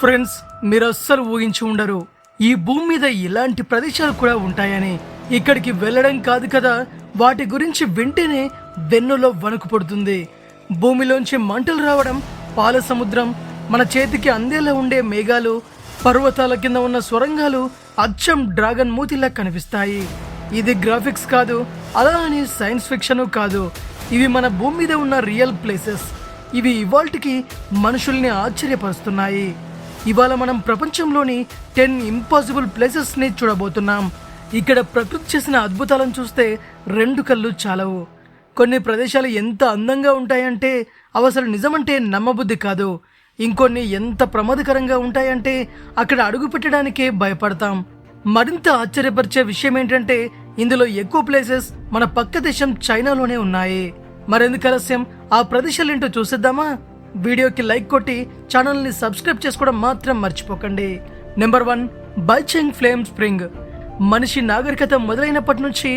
Friends, మీరు అస్సలు ఊహించి ఉండరు ఈ భూమి మీద ఇలాంటి ప్రదేశాలు కూడా ఉంటాయని. ఇక్కడికి వెళ్ళడం కాదు కదా, వాటి గురించి వింటేనే వెన్నులో వణుకు పడుతుంది. భూమిలోంచి మంటలు రావడం, పాల సముద్రం, మన చేతికి అందేలా ఉండే మేఘాలు, పర్వతాల కింద ఉన్న సొరంగాలు అచ్చం డ్రాగన్ మూతిలా కనిపిస్తాయి. ఇది గ్రాఫిక్స్ కాదు, అలా అని సైన్స్ ఫిక్షన్ కాదు. ఇవి మన భూమి మీద ఉన్న రియల్ ప్లేసెస్. ఇవి ఇవాల్టికి మనుషుల్ని ఆశ్చర్యపరుస్తున్నాయి. ఇవాళ మనం ప్రపంచంలోని 10 ఇంపాసిబుల్ ప్లేసెస్ని చూడబోతున్నాం. ఇక్కడ ప్రకృతి చేసిన అద్భుతాలను చూస్తే 2 కళ్ళు చాలవు. కొన్ని ప్రదేశాలు ఎంత అందంగా ఉంటాయంటే అవి అసలు నిజమంటే నమ్మబుద్ధి కాదు. ఇంకొన్ని ఎంత ప్రమాదకరంగా ఉంటాయంటే అక్కడ అడుగు పెట్టడానికే భయపడతాం. మరింత ఆశ్చర్యపరిచే విషయం ఏంటంటే ఇందులో ఎక్కువ ప్లేసెస్ మన పక్క దేశం చైనాలోనే ఉన్నాయి. మరెందుకు ఆలస్యం, ఆ ప్రదేశాలు ఏంటో చూసేద్దామా? వీడియోకి లైక్ కొట్టి ఛానల్ని సబ్స్క్రైబ్ చేసుకోవడం మాత్రం మర్చిపోకండి. Number 1, Baicheng flame spring. మనిషి నాగరికత మొదలైనప్పటి నుంచి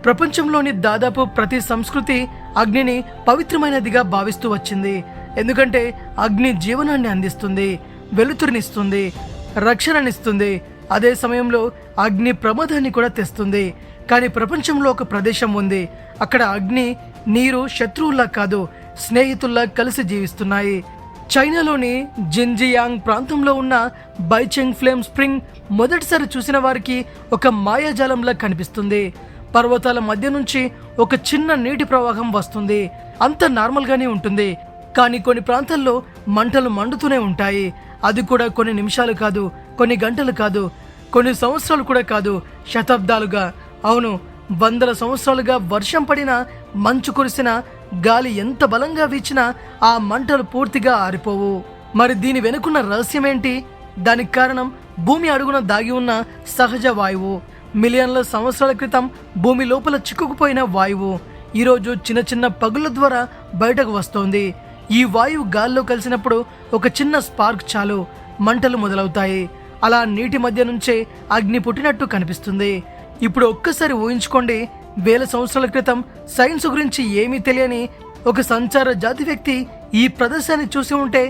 ప్రపంచంలోని దాదాపు ప్రతి సంస్కృతి అగ్నిని పవిత్రమైనదిగా భావిస్తూ వచ్చింది. ఎందుకంటే అగ్ని జీవనాన్ని అందిస్తుంది, వెలుతురునిస్తుంది, రక్షణనిస్తుంది. అదే సమయంలో అగ్ని ప్రమాదాన్ని కూడా తెస్తుంది. కానీ ప్రపంచంలో ఒక ప్రదేశం ఉంది, అక్కడ అగ్ని, నీరు శత్రువుల్లా కాదు, స్నేహితుల్లా కలిసి జీవిస్తున్నాయి. చైనాలోని జిన్జియాంగ్ ప్రాంతంలో ఉన్న బైచెంగ్ ఫ్లేమ్ స్ప్రింగ్ మొదటిసారి చూసిన వారికి ఒక మాయాజాలంలా కనిపిస్తుంది. పర్వతాల మధ్య నుంచి ఒక చిన్న నీటి ప్రవాహం వస్తుంది. అంత నార్మల్గానే ఉంటుంది. కానీ కొన్ని ప్రాంతాల్లో మంటలు మండుతూనే ఉంటాయి. అది కూడా కొన్ని నిమిషాలు కాదు, కొన్ని గంటలు కాదు, కొన్ని సంవత్సరాలు కూడా కాదు, శతాబ్దాలుగా, అవును 100 సంవత్సరాలుగా వర్షం పడినా, మంచు కురిసినా, గాలి ఎంత బలంగా వీచినా ఆ మంటలు పూర్తిగా ఆరిపోవు. మరి దీని వెనుకున్న రహస్యం ఏంటి? దానికి కారణం భూమి అడుగున దాగి ఉన్న సహజ వాయువు. మిలియన్ల సంవత్సరాల క్రితం భూమి లోపల చిక్కుకుపోయిన వాయువు ఈరోజు చిన్న చిన్న పగుళ్ల ద్వారా బయటకు వస్తోంది. ఈ వాయువు గాల్లో కలిసినప్పుడు ఒక చిన్న స్పార్క్ చాలు, మంటలు మొదలవుతాయి. అలా నీటి మధ్య నుంచే అగ్ని పుట్టినట్టు కనిపిస్తుంది. ఇప్పుడు ఒక్కసారి ఊహించుకోండి, 1000 సంవత్సరాల క్రితం సైన్స్ గురించి ఏమీ తెలియని ఒక సంచార జాతి వ్యక్తి ఈ ప్రదేశాన్ని చూసి ఉంటే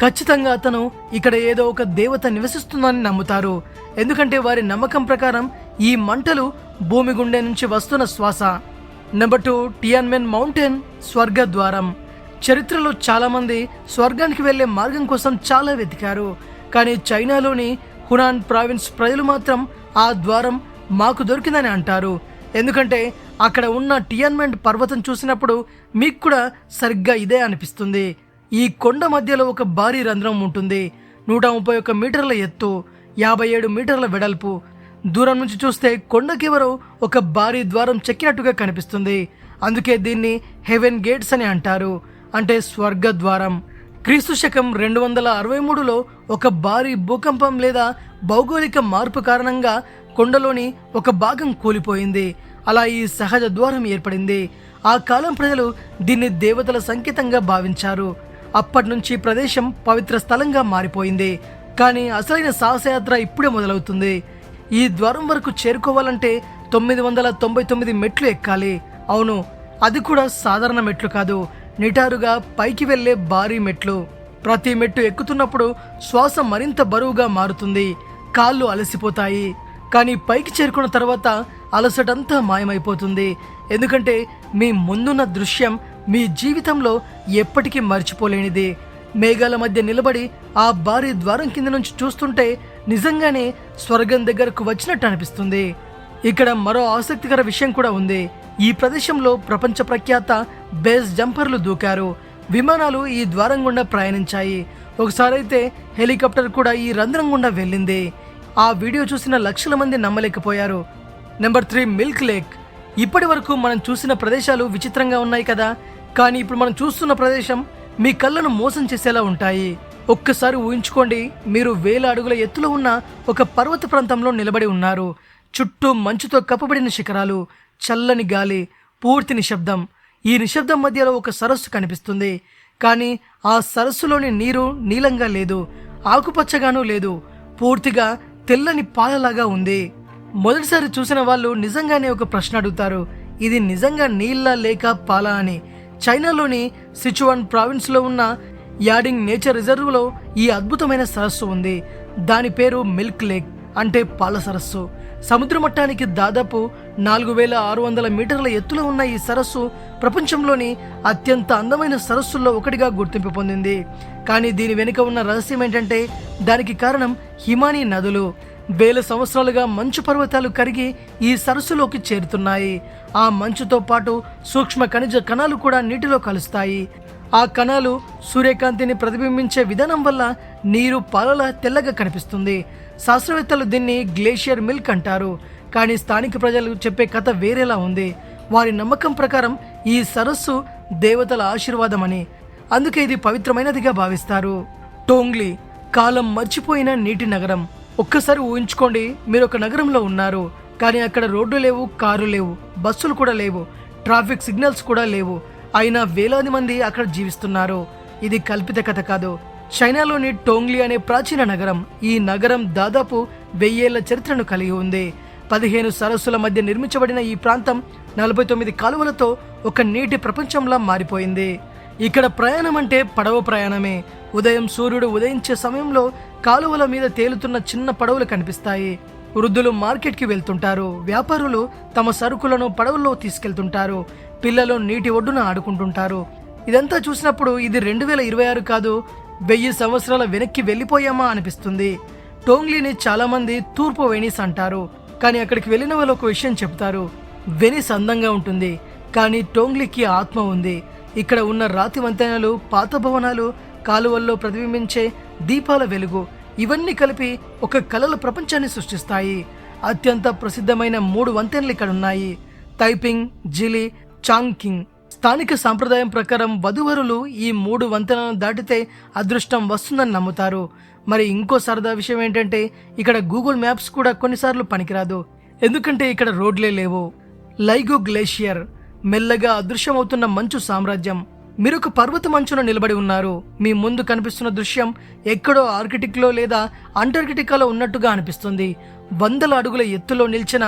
ఖచ్చితంగా అతను ఇక్కడ ఏదో ఒక దేవత నివసిస్తుందని నమ్ముతారు. ఎందుకంటే వారి నమ్మకం ప్రకారం ఈ మంటలు భూమి గుండె నుంచి వస్తున్న శ్వాస. నెంబర్ 2, టియాన్మెన్ మౌంటైన్ స్వర్గ ద్వారం. చరిత్రలో చాలా మంది స్వర్గానికి వెళ్లే మార్గం కోసం చాలా వెతికారు. కానీ చైనాలోని హునాన్ ప్రావిన్స్ ప్రజలు మాత్రం ఆ ద్వారం మాకు దొరికిందని అంటారు. ఎందుకంటే అక్కడ ఉన్న టియాన్మెన్ పర్వతం చూసినప్పుడు మీకు కూడా సరిగ్గా ఇదే అనిపిస్తుంది. ఈ కొండ మధ్యలో ఒక భారీ రంధ్రం ఉంటుంది. 131 మీటర్ల ఎత్తు, 57 మీటర్ల వెడల్పు. దూరం నుంచి చూస్తే కొండకెవరో ఒక భారీ ద్వారం చెక్కినట్టుగా కనిపిస్తుంది. అందుకే దీన్ని హెవెన్ గేట్స్ అని అంటారు, అంటే స్వర్గ ద్వారం. క్రీస్తు శకం 263లో ఒక భారీ భూకంపం లేదా భౌగోళిక మార్పు కారణంగా కొండలోని ఒక భాగం కూలిపోయింది. అలా ఈ సహజ ద్వారం ఏర్పడింది. ఆ కాలం ప్రజలు దీన్ని దేవతల సంకేతంగా భావించారు. అప్పటి నుంచి ప్రదేశం పవిత్ర స్థలంగా మారిపోయింది. కానీ అసలైన సాహసయాత్ర ఇప్పుడే మొదలవుతుంది. ఈ ద్వారం వరకు చేరుకోవాలంటే 999 మెట్లు ఎక్కాలి. అవును, అది కూడా సాధారణ మెట్లు కాదు, నిటారుగా పైకి వెళ్లే భారీ మెట్లు. ప్రతి మెట్టు ఎక్కుతున్నప్పుడు శ్వాస మరింత బరువుగా మారుతుంది, కాళ్ళు అలసిపోతాయి. కానీ పైకి చేరుకున్న తర్వాత అలసటంతా మాయమైపోతుంది. ఎందుకంటే మీ ముందున్న దృశ్యం మీ జీవితంలో ఎప్పటికీ మర్చిపోలేనిది. మేఘాల మధ్య నిలబడి ఆ భారీ ద్వారం కింద నుంచి చూస్తుంటే నిజంగానే స్వర్గం దగ్గరకు వచ్చినట్టు అనిపిస్తుంది. ఇక్కడ మరో ఆసక్తికర విషయం కూడా ఉంది. ఈ ప్రదేశంలో ప్రపంచ ప్రఖ్యాత బేస్ జంపర్లు దూకారు. విమానాలు ఈ ద్వారం గుండా ప్రయాణించాయి. ఒకసారైతే హెలికాప్టర్ కూడా ఈ రంధ్రం గుండా వెళ్ళింది. ఆ వీడియో చూసిన లక్షల మంది నమ్మలేకపోయారు. Number 3, milk lake. ఇప్పటి వరకు మనం చూసిన ప్రదేశాలు విచిత్రంగా ఉన్నాయి కదా, కానీ ఇప్పుడు మనం చూస్తున్న ప్రదేశం మీ కళ్ళను మోసం చేసేలా ఉంటాయి. ఒక్కసారి ఊహించుకోండి, మీరు 1000 అడుగుల ఎత్తులో ఉన్న ఒక పర్వత ప్రాంతంలో నిలబడి ఉన్నారు. చుట్టూ మంచుతో కప్పబడిన శిఖరాలు, చల్లని గాలి, పూర్తి నిశ్శబ్దం. ఈ నిశ్శబ్దం మధ్యలో ఒక సరస్సు కనిపిస్తుంది. కానీ ఆ సరస్సులోని నీరు నీలంగా లేదు, ఆకుపచ్చగానూ లేదు, పూర్తిగా తెల్లని పాలలాగా ఉంది. మొదటిసారి చూసిన వాళ్ళు నిజంగానే ఒక ప్రశ్న అడుగుతారు, ఇది నిజంగా నీళ్ళ లేక పాల అని. చైనాలోని సిచువాన్ ప్రావిన్స్లో ఉన్న యాడింగ్ నేచర్ రిజర్వ్లో ఈ అద్భుతమైన సరస్సు ఉంది. దాని పేరు మిల్క్ లేక్, అంటే పాల సరస్సు. సముద్ర మట్టానికి దాదాపు 4600 మీటర్ల ఎత్తులో ఉన్న ఈ సరస్సు ప్రపంచంలోని అత్యంత అందమైన సరస్సుల్లో ఒకటిగా గుర్తింపు పొందింది. కానీ దీని వెనుక ఉన్న రహస్యం ఏంటంటే దానికి కారణం హిమానీ నదులు. వేల సంవత్సరాలుగా మంచు పర్వతాలు కరిగి ఈ సరస్సులోకి చేరుతున్నాయి. ఆ మంచుతో పాటు సూక్ష్మ ఖనిజ కణాలు కూడా నీటిలో కలుస్తాయి. ఆ కణాలు సూర్యకాంతిని ప్రతిబింబించే విధానం వల్ల నీరు పాలలా తెల్లగా కనిపిస్తుంది. శాస్త్రవేత్తలు దీన్ని గ్లేషియర్ మిల్క్ అంటారు. కానీ స్థానిక ప్రజలు చెప్పే కథ వేరేలా ఉంది. వారి నమ్మకం ప్రకారం ఈ సరస్సు దేవతల ఆశీర్వాదమని, అందుకే ఇది పవిత్రమైనదిగా భావిస్తారు. టోంగ్లీ, కాలం మర్చిపోయిన నీటి నగరం. ఒక్కసారి ఊహించుకోండి, మీరు ఒక నగరంలో ఉన్నారు, కానీ అక్కడ రోడ్డు లేవు, కారు లేవు, బస్సులు కూడా లేవు, ట్రాఫిక్ సిగ్నల్స్ కూడా లేవు. అయినా వేలాది మంది అక్కడ జీవిస్తున్నారు. ఇది కల్పిత కథ కాదు. చైనాలోని టోంగ్లీ అనే ప్రాచీన నగరం. ఈ నగరం దాదాపు 1000 ఏళ్ల చరిత్రను కలిగి ఉంది. 15 సరస్సుల మధ్య నిర్మించబడిన ఈ ప్రాంతం 49 కాలువలతో ఒక నీటి ప్రపంచంలా మారిపోయింది. ఇక్కడ ప్రయాణం అంటే పడవ ప్రయాణమే. ఉదయం సూర్యుడు ఉదయించే సమయంలో కాలువల మీద తేలుతున్న చిన్న పడవలు కనిపిస్తాయి. వృద్ధులు మార్కెట్కి వెళ్తుంటారు. వ్యాపారులు తమ సరుకులను పడవల్లో తీసుకెళ్తుంటారు. పిల్లలు నీటి ఒడ్డున ఆడుకుంటుంటారు. ఇదంతా చూసినప్పుడు ఇది 2026 కాదు, 1000 సంవత్సరాల వెనక్కి వెళ్ళిపోయామా అనిపిస్తుంది. టోంగ్లీని చాలా మంది తూర్పు వెనిస్ అంటారు. కానీ అక్కడికి వెళ్ళిన వాళ్ళు ఒక విషయం చెప్తారు. వెనిస్ అందంగా ఉంటుంది, కానీ టోంగ్లీకి ఆత్మ ఉంది. ఇక్కడ ఉన్న రాతి వంతెనలు, పాత భవనాలు, కాలువల్లో ప్రతిబింబించే దీపాల వెలుగు, ఇవన్నీ కలిపి ఒక కలల ప్రపంచాన్ని సృష్టిస్తాయి. అత్యంత ప్రసిద్ధమైన 3 వంతెనలు ఇక్కడ ఉన్నాయి: తైపింగ్, జిలి, చాంగ్కింగ్. స్థానిక సాంప్రదాయం ప్రకారం వధూవరులు ఈ 3 వంతెనలను దాటితే అదృష్టం వస్తుందని నమ్ముతారు. మరి ఇంకో సరదా విషయం ఏంటంటే ఇక్కడ గూగుల్ మ్యాప్స్ కూడా కొన్నిసార్లు పనికిరాదు, ఎందుకంటే ఇక్కడ రోడ్లే లేవు. లైగో గ్లేషియర్, మెల్లగా అదృశ్యమవుతున్న మంచు సామ్రాజ్యం. మీరొక పర్వత మంచున నిలబడి ఉన్నారు. మీ ముందు కనిపిస్తున్న దృశ్యం ఎక్కడో ఆర్కిటిక్లో లేదా అంటార్కిటికాలో ఉన్నట్టుగా అనిపిస్తుంది. 100 అడుగుల ఎత్తులో నిల్చిన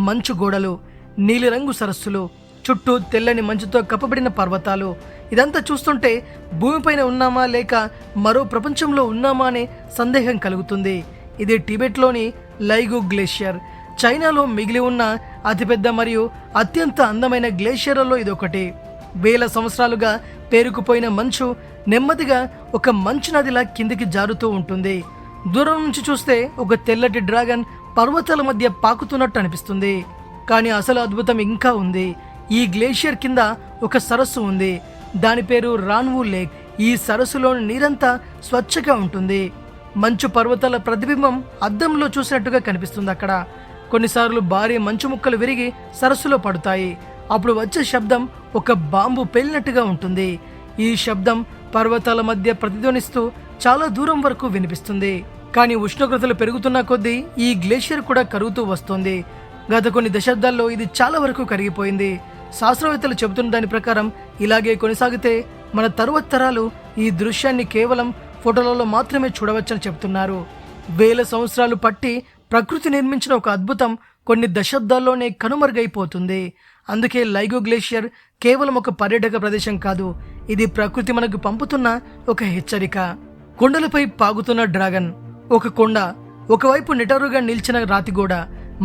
మంచు గోడలు, నీలిరంగు సరస్సులు, చుట్టూ తెల్లని మంచుతో కప్పబడిన పర్వతాలు. ఇదంతా చూస్తుంటే భూమిపైన ఉన్నామా లేక మరో ప్రపంచంలో ఉన్నామా అనే సందేహం కలుగుతుంది. ఇది టిబెట్లోని లైగో గ్లేషియర్. చైనాలో మిగిలి ఉన్న అతిపెద్ద మరియు అత్యంత అందమైన గ్లేషియర్లలో ఇదొకటి. వేల సంవత్సరాలుగా పేరుకుపోయిన మంచు నెమ్మదిగా ఒక మంచు నదిలా కిందికి జారుతూ ఉంటుంది. దూరం నుంచి చూస్తే ఒక తెల్లటి డ్రాగన్ పర్వతాల మధ్య పాకుతున్నట్టు అనిపిస్తుంది. కానీ అసలు అద్భుతం ఇంకా ఉంది. ఈ గ్లేషియర్ కింద ఒక సరస్సు ఉంది. దాని పేరు రాన్వూ లేక్. ఈ సరస్సులోని నీరంతా స్వచ్ఛగా ఉంటుంది. మంచు పర్వతాల ప్రతిబింబం అద్దంలో చూసినట్టుగా కనిపిస్తుంది అక్కడ. కొన్నిసార్లు భారీ మంచు ముక్కలు విరిగి సరస్సులో పడతాయి. అప్పుడు వచ్చే శబ్దం ఒక బాంబు పేలినట్టుగా ఉంటుంది. ఈ శబ్దం పర్వతాల మధ్య ప్రతిధ్వనిస్తూ చాలా దూరం వరకు వినిపిస్తుంది. కానీ ఉష్ణోగ్రతలు పెరుగుతున్న కొద్దీ ఈ గ్లేషియర్ కూడా కరుగుతూ వస్తుంది. గత కొన్ని దశాబ్దాల్లో ఇది చాలా వరకు కరిగిపోయింది. శాస్త్రవేత్తలు చెబుతున్న దాని ప్రకారం ఇలాగే కొనసాగితే మన తరువాత తరాలు ఈ దృశ్యాన్ని కేవలం ఫోటోలలో మాత్రమే చూడవచ్చని చెబుతున్నారు. వేల సంవత్సరాలు పట్టి ప్రకృతి నిర్మించిన ఒక అద్భుతం కొన్ని దశాబ్దాల్లోనే కనుమరుగైపోతుంది. అందుకే లైగో గ్లేషియర్ కేవలం ఒక పర్యాటక ప్రదేశం కాదు, ఇది ప్రకృతి మనకు పంపుతున్న ఒక హెచ్చరిక. కొండలపై పాగుతున్న డ్రాగన్. ఒక కొండ, ఒకవైపు నిటారుగా నిల్చిన రాతిగోడ,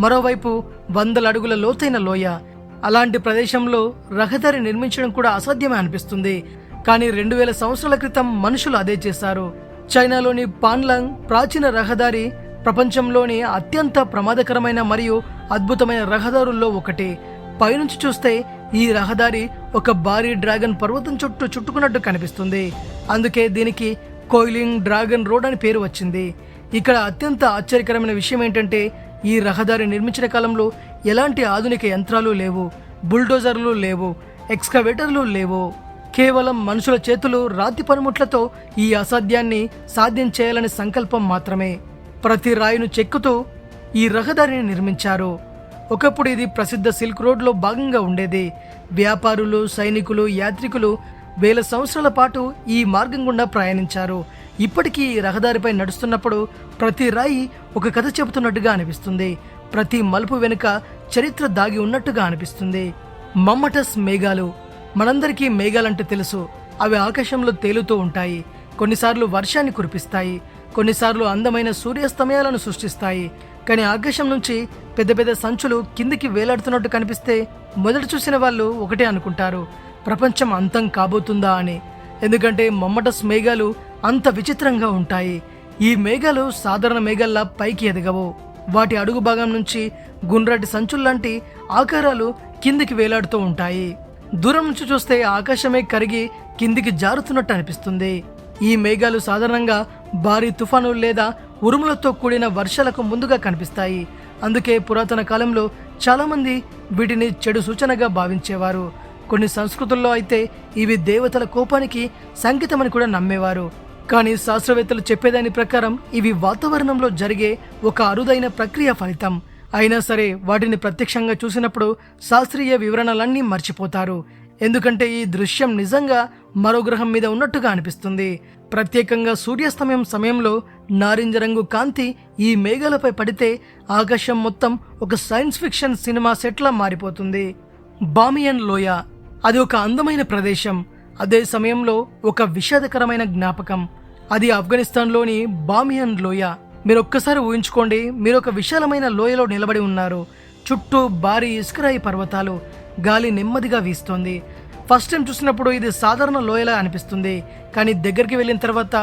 మరోవైపు 100 అడుగుల లోతైన లోయ. అలాంటి ప్రదేశంలో రహదారి నిర్మించడం కూడా అసాధ్యమే అనిపిస్తుంది. కానీ 2000 సంవత్సరాల క్రితం మనుషులు అదే చేశారు. చైనాలోని పాన్లాంగ్ ప్రాచీన రహదారి ప్రపంచంలోని అత్యంత ప్రమాదకరమైన మరియు అద్భుతమైన రహదారుల్లో ఒకటి. పైనుంచి చూస్తే ఈ రహదారి ఒక భారీ డ్రాగన్ పర్వతం చుట్టూ చుట్టుకున్నట్టు కనిపిస్తుంది. అందుకే దీనికి కోయిలింగ్ డ్రాగన్ రోడ్ అని పేరు వచ్చింది. ఇక్కడ అత్యంత ఆశ్చర్యకరమైన విషయం ఏంటంటే ఈ రహదారి నిర్మించిన కాలంలో ఎలాంటి ఆధునిక యంత్రాలు లేవు, బుల్డోజర్లు లేవు, ఎక్స్కవేటర్లు లేవు. కేవలం మనుషుల చేతులు రాతి పనిముట్లతో ఈ అసాధ్యాన్ని సాధ్యం చేయాలనే సంకల్పం మాత్రమే. ప్రతి రాయిను చెక్కుతూ ఈ రహదారిని నిర్మించారు. ఒకప్పుడు ఇది ప్రసిద్ధ సిల్క్ రోడ్లో భాగంగా ఉండేది. వ్యాపారులు, సైనికులు, యాత్రికులు వేల సంవత్సరాల పాటు ఈ మార్గం గుండా ప్రయాణించారు. ఇప్పటికీ ఈ రహదారిపై నడుస్తున్నప్పుడు ప్రతి రాయి ఒక కథ చెబుతున్నట్టుగా అనిపిస్తుంది. ప్రతి మలుపు వెనుక చరిత్ర దాగి ఉన్నట్టుగా అనిపిస్తుంది. మమ్మటస్ మేఘాలు. మనందరికీ మేఘాలంటే తెలుసు, అవి ఆకాశంలో తేలుతూ ఉంటాయి. కొన్నిసార్లు వర్షాన్ని కురిపిస్తాయి, కొన్నిసార్లు అందమైన సూర్యాస్తమయాలను సృష్టిస్తాయి. కానీ ఆకాశం నుంచి పెద్ద పెద్ద సంచులు కిందికి వేలాడుతున్నట్టు కనిపిస్తే మొదట చూసిన వాళ్ళు ఒకటే అనుకుంటారు, ప్రపంచం అంతం కాబోతుందా అని. ఎందుకంటే మమ్మటస్ మేఘాలు అంత విచిత్రంగా ఉంటాయి. ఈ మేఘాలు సాధారణ మేఘాల్లా పైకి ఎదగవు. వాటి అడుగు భాగం నుంచి గుండ్రటి సంచుల్లాంటి ఆకారాలు కిందికి వేలాడుతూ ఉంటాయి. దూరం నుంచి చూస్తే ఆకాశమే కరిగి కిందికి జారుతున్నట్టు అనిపిస్తుంది. ఈ మేఘాలు సాధారణంగా భారీ తుఫానులు లేదా ఉరుములతో కూడిన వర్షాలకు ముందుగా కనిపిస్తాయి. అందుకే పురాతన కాలంలో చాలామంది వీటిని చెడు సూచనగా భావించేవారు. కొన్ని సంస్కృతుల్లో అయితే ఇవి దేవతల కోపానికి సంకేతమని కూడా నమ్మేవారు. కానీ శాస్త్రవేత్తలు చెప్పేదాని ప్రకారం ఇవి వాతావరణంలో జరిగే ఒక అరుదైన ప్రక్రియ ఫలితం. అయినా సరే వాటిని ప్రత్యక్షంగా చూసినప్పుడు శాస్త్రీయ వివరణలన్నీ మర్చిపోతారు. ఎందుకంటే ఈ దృశ్యం నిజంగా మరో గ్రహం మీద ఉన్నట్టుగా అనిపిస్తుంది. ప్రత్యేకంగా సూర్యాస్తమయం సమయంలో నారింజ రంగు కాంతి ఈ మేఘాలపై పడితే ఆకాశం మొత్తం ఒక సైన్స్ ఫిక్షన్ సినిమా సెట్లా మారిపోతుంది. బామియన్ లోయ అది ఒక అందమైన ప్రదేశం, అదే సమయంలో ఒక విషాదకరమైన జ్ఞాపకం. అది ఆఫ్ఘనిస్తాన్లోని బామియన్ లోయ. మీరు ఒక్కసారి ఊహించుకోండి, మీరు ఒక విశాలమైన లోయలో నిలబడి ఉన్నారు. చుట్టూ భారీ ఇసుకరాయి పర్వతాలు, గాలి నెమ్మదిగా వీస్తోంది. ఫస్ట్ టైం చూసినప్పుడు ఇది సాధారణ లోయలా అనిపిస్తుంది. కానీ దగ్గరికి వెళ్ళిన తర్వాత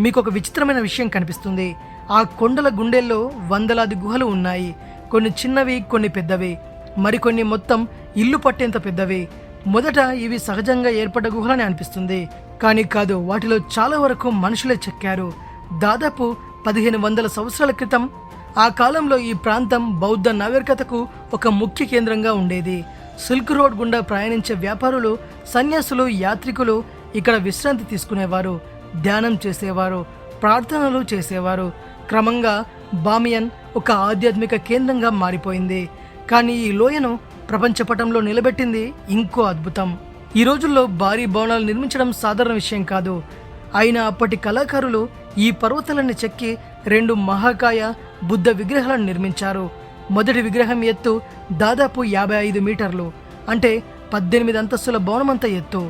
మీకు ఒక విచిత్రమైన విషయం కనిపిస్తుంది. ఆ కొండల గుండెల్లో వందలాది గుహలు ఉన్నాయి. కొన్ని చిన్నవి, కొన్ని పెద్దవి, మరికొన్ని మొత్తం ఇల్లు పట్టేంత పెద్దవి. మొదట ఇవి సహజంగా ఏర్పడ్డ గుహలని అనిపిస్తుంది, కానీ కాదు. వాటిలో చాలా వరకు మనుషులే చెక్కారు. దాదాపు 1500 సంవత్సరాల క్రితం ఆ కాలంలో ఈ ప్రాంతం బౌద్ధ నాగరికతకు ఒక ముఖ్య కేంద్రంగా ఉండేది. సిల్క్ రోడ్ గుండా ప్రయాణించే వ్యాపారులు, సన్యాసులు, యాత్రికులు ఇక్కడ విశ్రాంతి తీసుకునేవారు, ధ్యానం చేసేవారు, ప్రార్థనలు చేసేవారు. క్రమంగా బామియన్ ఒక ఆధ్యాత్మిక కేంద్రంగా మారిపోయింది. కానీ ఈ లోయను ప్రపంచపటంలో నిలబెట్టింది ఇంకో అద్భుతం. ఈ రోజుల్లో భారీ భవనాలు నిర్మించడం సాధారణ విషయం కాదు. అయినా అప్పటి కళాకారులు ఈ పర్వతాలన్నీ చెక్కి 2 మహాకాయ బుద్ధ విగ్రహాలను నిర్మించారు. మొదటి విగ్రహం ఎత్తు దాదాపు 55 మీటర్లు, అంటే 18 అంతస్తుల భవనమంత ఎత్తు.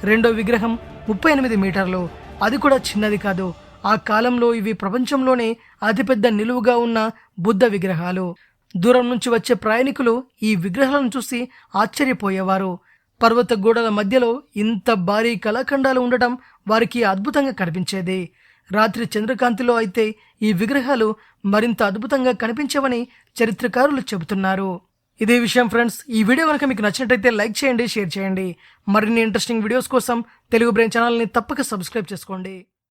రెండో విగ్రహం 38 మీటర్లు, అది కూడా చిన్నది కాదు. ఆ కాలంలో ఇవి ప్రపంచంలోనే అతిపెద్ద నిలువుగా ఉన్న బుద్ధ విగ్రహాలు. దూరం నుంచి వచ్చే ప్రయాణికులు ఈ విగ్రహాలను చూసి ఆశ్చర్యపోయేవారు. పర్వత గోడల మధ్యలో ఇంత భారీ కళాఖండాలు ఉండటం వారికి అద్భుతంగా కనిపించేది. రాత్రి చంద్రకాంతిలో అయితే ఈ విగ్రహాలు మరింత అద్భుతంగా కనిపించవని చరిత్రకారులు చెబుతున్నారు. ఇదే విషయం ఫ్రెండ్స్. ఈ వీడియో కనుక మీకు నచ్చినట్టయితే లైక్ చేయండి, షేర్ చేయండి. మరిన్ని ఇంట్రెస్టింగ్ వీడియోస్ కోసం తెలుగు బ్రెయిన్ ఛానల్ని తప్పక సబ్స్క్రైబ్ చేసుకోండి.